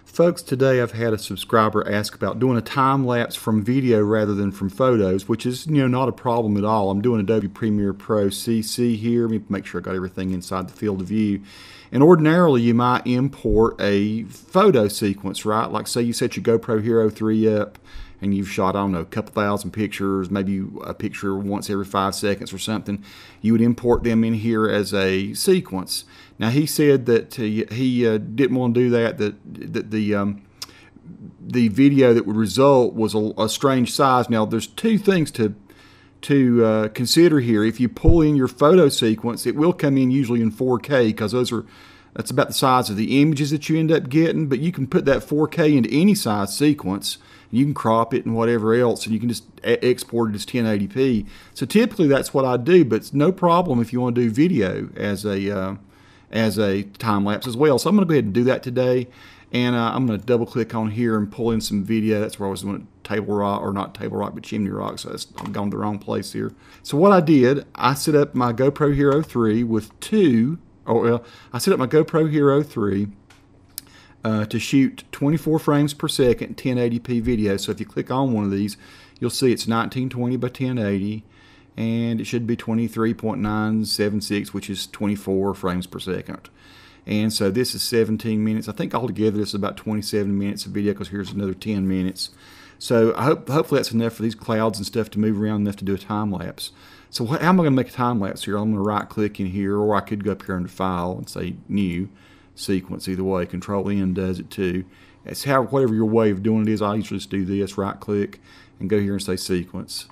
Folks, today I've had a subscriber ask about doing a time lapse from video rather than from photos, which is not a problem at all. I'm doing Adobe Premiere Pro CC here. Let me make sure I got everything inside the field of view. And ordinarily you might import a photo sequence, right? Like say you set your GoPro Hero 3 up and you've shot, I don't know, a couple thousand pictures, maybe a picture once every 5 seconds or something. You would import them in here as a sequence. Now he said that he didn't want to do that, that the video that would result was a strange size. Now there's two things to consider here. If you pull in your photo sequence, it will come in usually in 4K because that's about the size of the images that you end up getting, but you can put that 4K into any size sequence. You can crop it and whatever else, and you can just export it as 1080p. So typically that's what I do, but it's no problem if you want to do video as a time lapse as well. So I'm going to go ahead and do that today, and I'm going to double click on here and pull in some video. That's where I was doing Table Rock, or not Table Rock, but Chimney Rock. So I'm going to the wrong place here. So what I did, I set up my GoPro Hero 3 with I set up my GoPro Hero 3 to shoot 24 frames per second 1080p video. So if you click on one of these, you'll see it's 1920 by 1080, and it should be 23.976, which is 24 frames per second. And so this is 17 minutes. I think altogether this is about 27 minutes of video, because here's another 10 minutes. So hopefully that's enough for these clouds and stuff to move around enough to do a time lapse. So how am I going to make a time lapse here? I'm going to right click in here, or I could go up here into File and say New Sequence. Either way, Control N does it too. It's whatever your way of doing it is. I usually just do this, right click and go here and say Sequence.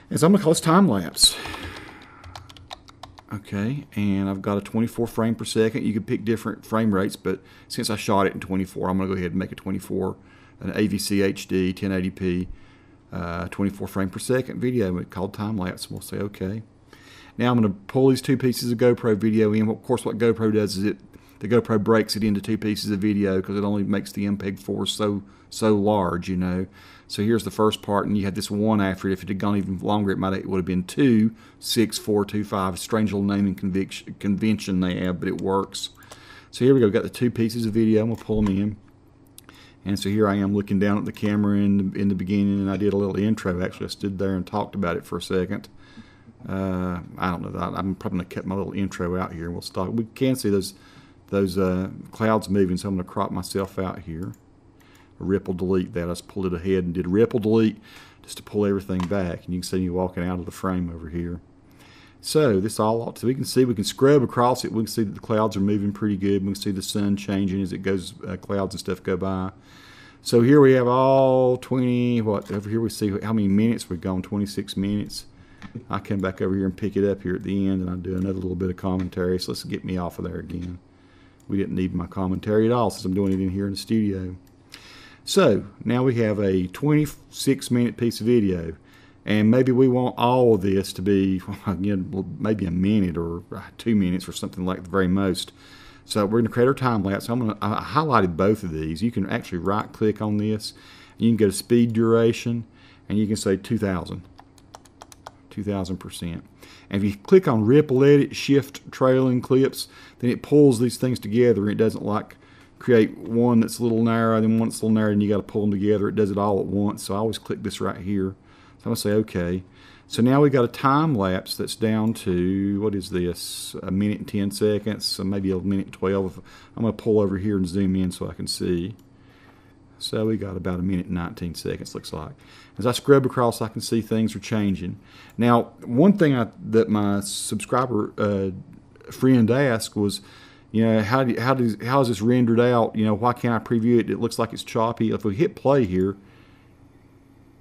And so I'm going to call this time lapse. Okay, and I've got a 24 frame per second. You could pick different frame rates, but since I shot it in 24, I'm going to go ahead and make it 24, an AVC HD 1080p 24 frame per second video called time lapse. We'll say OK. Now I'm going to pull these two pieces of GoPro video in. Of course, what GoPro does is the GoPro breaks it into two pieces of video because it only makes the MPEG-4 so large, So here's the first part, and you had this one after it. If it had gone even longer, it would have been 2, 6, 4, 2, 5. Strange little naming convention they have, but it works. So here we go. We've got the two pieces of video. I'm going to pull them in. And so here I am looking down at the camera in the beginning, and I did a little intro. Actually, I stood there and talked about it for a second. I don't know. I'm probably going to cut my little intro out here. We'll stop. We can see those clouds moving, so I'm going to crop myself out here. Ripple delete that. I just pulled it ahead and did ripple delete just to pull everything back, and you can see me walking out of the frame over here. So this all, so we can scrub across it. We can see that the clouds are moving pretty good. We can see the sun changing as it goes, clouds and stuff go by. So here we have all 20, over here we see how many minutes we've gone, 26 minutes. I come back over here and pick it up here at the end, and I do another little bit of commentary. So let's get me off of there again. We didn't need my commentary at all since I'm doing it in here in the studio. So now we have a 26-minute piece of video, and maybe we want all of this to be maybe a minute or 2 minutes or something like the very most. So we're going to create our time lapse. I highlighted both of these. You can actually right click on this, and you can go to speed duration, and you can say 2000%. And if you click on ripple edit, shift trailing clips, then it pulls these things together. It doesn't like create one that's a little narrow, then one that's a little narrow, and you got to pull them together. It does it all at once. So I always click this right here. So I'm going to say OK. So now we got a time lapse that's down to, what is this, a minute and 10 seconds, so maybe a minute and 12. I'm going to pull over here and zoom in so I can see. So we got about a minute and 19 seconds, looks like. As I scrub across, I can see things are changing. Now, one thing that my subscriber friend asked was, how is this rendered out? Why can't I preview it? It looks like it's choppy. If we hit play here,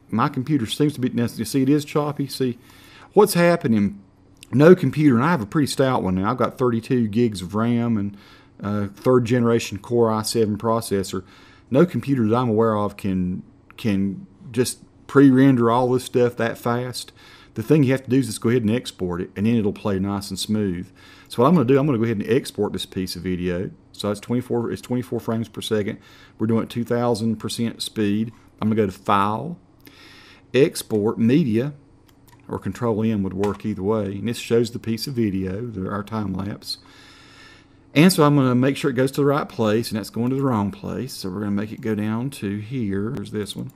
my computer seems to be, you see it is choppy. See, what's happening, no computer, and I have a pretty stout one now. I've got 32 gigs of RAM and third generation Core i7 processor. No computer that I'm aware of can just pre-render all this stuff that fast. The thing you have to do is just go ahead and export it, and then it'll play nice and smooth. So what I'm going to do, I'm going to go ahead and export this piece of video. So it's 24 frames per second. We're doing it 2000% speed. I'm going to go to File, Export Media, or Control N would work either way. And this shows the piece of video, our time lapse. And so I'm going to make sure it goes to the right place, and that's going to the wrong place. So we're going to make it go down to here. There's this one.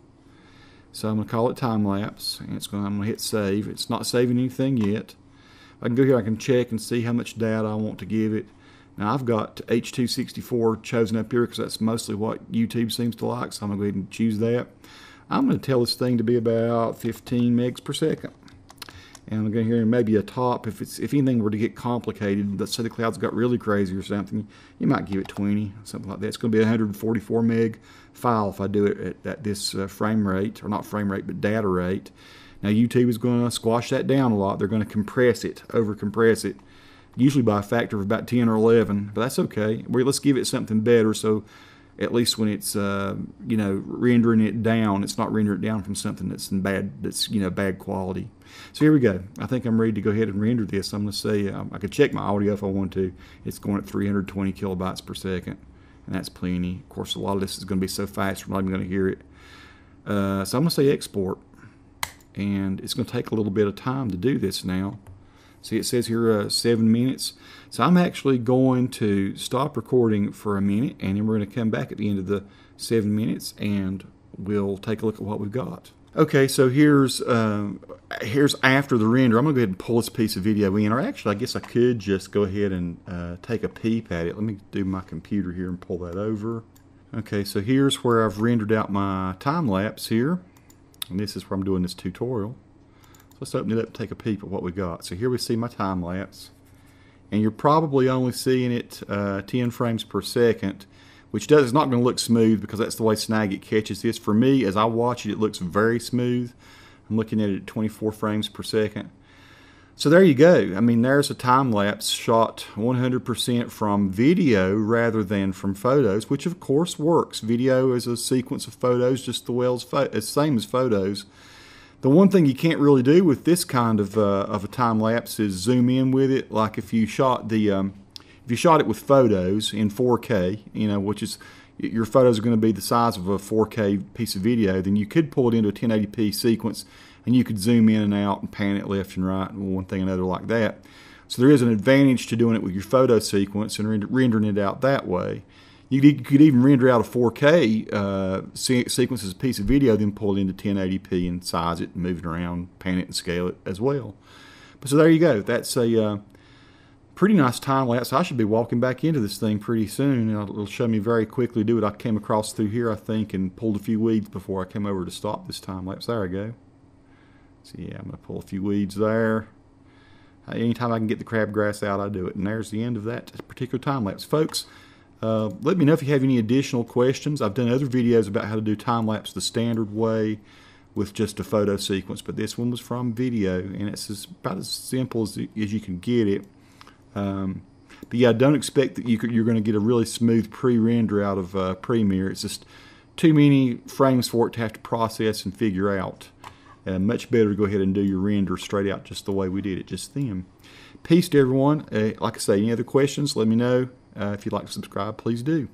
So I'm going to call it time lapse, and I'm going to hit save. It's not saving anything yet. I can go here, I can check and see how much data I want to give it. Now I've got H.264 chosen up here because that's mostly what YouTube seems to like, so I'm going to go ahead and choose that. I'm going to tell this thing to be about 15 megs per second. And I'm going to hear maybe a top. If anything were to get complicated, let's say the clouds got really crazy or something, you might give it 20, something like that. It's going to be a 144 meg file if I do it at this frame rate, or not frame rate, but data rate. Now YouTube is going to squash that down a lot. They're going to compress it, over compress it, usually by a factor of about 10 or 11, but that's okay. Let's give it something better, so at least when it's rendering it down, it's not rendering it down from something that's in bad quality. So here we go. I think I'm ready to go ahead and render this. I'm going to say I could check my audio if I want to. It's going at 320 kilobytes per second, and that's plenty. Of course, a lot of this is going to be so fast we're not even going to hear it. So I'm going to say export, and it's going to take a little bit of time to do this now. See, it says here 7 minutes. So I'm actually going to stop recording for a minute, and then we're going to come back at the end of the 7 minutes, and we'll take a look at what we've got. Okay, so here's after the render. I'm going to go ahead and pull this piece of video in, or actually, I guess I could just go ahead and take a peep at it. Let me do my computer here and pull that over. Okay, so here's where I've rendered out my time lapse here, and this is where I'm doing this tutorial. So let's open it up and take a peep at what we got. So here we see my time lapse, and you're probably only seeing it 10 frames per second, which is not going to look smooth because that's the way Snagit catches this. For me, as I watch it, it looks very smooth. I'm looking at it at 24 frames per second. So there you go. I mean, there's a time lapse shot 100% from video rather than from photos, which of course works. Video is a sequence of photos just the same as photos. The one thing you can't really do with this kind of a time lapse is zoom in with it. Like if you shot it with photos in 4K, which is your photos are going to be the size of a 4K piece of video, then you could pull it into a 1080p sequence, and you could zoom in and out and pan it left and right and one thing and another like that. So there is an advantage to doing it with your photo sequence and rendering it out that way. You could even render out a 4K sequence as a piece of video, then pull it into 1080p and size it and move it around, pan it and scale it as well. But so there you go. That's a pretty nice time lapse. I should be walking back into this thing pretty soon, and it'll show me very quickly do it. I came across through here, I think, and pulled a few weeds before I came over to stop this time lapse. There I go. So yeah, I'm going to pull a few weeds there. Anytime I can get the crabgrass out, I do it. And there's the end of that particular time lapse. Folks, let me know if you have any additional questions. I've done other videos about how to do time lapse the standard way with just a photo sequence, but this one was from video, and it's about as simple as you can get it. But yeah, don't expect that you're going to get a really smooth pre-render out of Premiere. It's just too many frames for it to have to process and figure out. Much better to go ahead and do your render straight out just the way we did it just then. Peace to everyone. Like I say, any other questions, let me know. If you'd like to subscribe, please do.